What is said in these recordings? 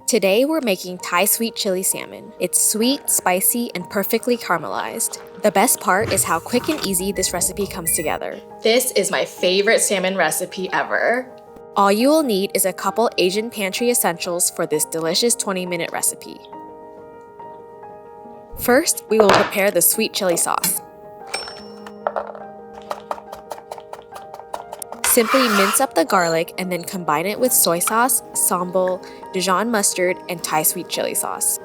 Today we're making Thai Sweet Chili Salmon. It's sweet, spicy, and perfectly caramelized. The best part is how quick and easy this recipe comes together. This is my favorite salmon recipe ever. All you will need is a couple Asian pantry essentials for this delicious 20-minute recipe. First, we will prepare the sweet chili sauce. Simply mince up the garlic and then combine it with soy sauce, sambal, Dijon mustard, and Thai sweet chili sauce.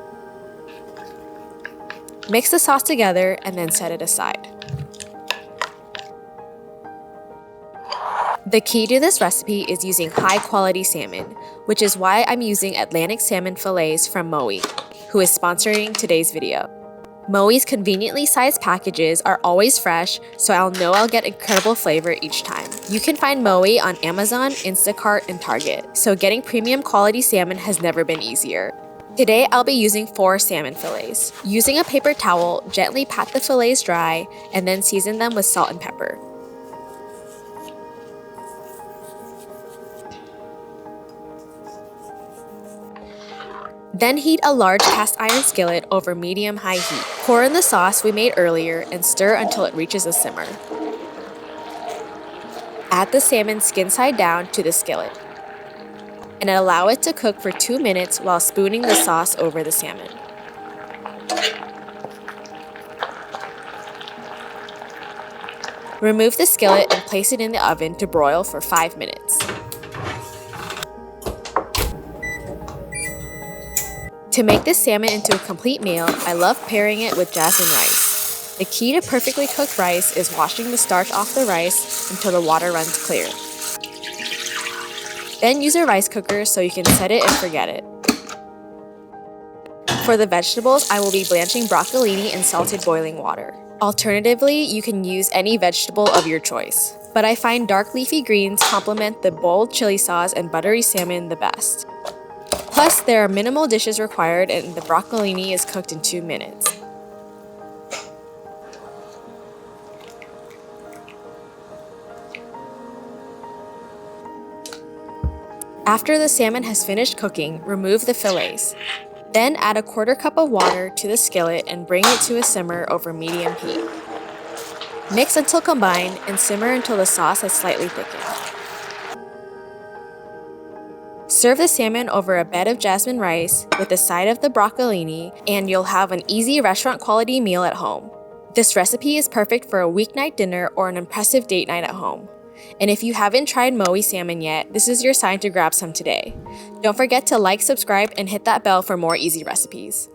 Mix the sauce together and then set it aside. The key to this recipe is using high-quality salmon, which is why I'm using Atlantic salmon fillets from Mowi, who is sponsoring today's video. Mowi's conveniently sized packages are always fresh, so I'll get incredible flavor each time. You can find Mowi on Amazon, Instacart, and Target, so getting premium quality salmon has never been easier. Today I'll be using 4 salmon fillets. Using a paper towel, gently pat the fillets dry and then season them with salt and pepper. Then heat a large cast iron skillet over medium-high heat. Pour in the sauce we made earlier and stir until it reaches a simmer. Add the salmon skin side down to the skillet and allow it to cook for 2 minutes while spooning the sauce over the salmon. Remove the skillet and place it in the oven to broil for 5 minutes. To make this salmon into a complete meal, I love pairing it with jasmine rice. The key to perfectly cooked rice is washing the starch off the rice until the water runs clear. Then use a rice cooker so you can set it and forget it. For the vegetables, I will be blanching broccolini in salted boiling water. Alternatively, you can use any vegetable of your choice, but I find dark leafy greens complement the bold chili sauce and buttery salmon the best. Plus, there are minimal dishes required and the broccolini is cooked in 2 minutes. After the salmon has finished cooking, remove the fillets. Then add a 1/4 cup of water to the skillet and bring it to a simmer over medium heat. Mix until combined and simmer until the sauce has slightly thickened. Serve the salmon over a bed of jasmine rice with a side of the broccolini, and you'll have an easy restaurant-quality meal at home. This recipe is perfect for a weeknight dinner or an impressive date night at home. And if you haven't tried Mowi salmon yet, this is your sign to grab some today. Don't forget to like, subscribe, and hit that bell for more easy recipes.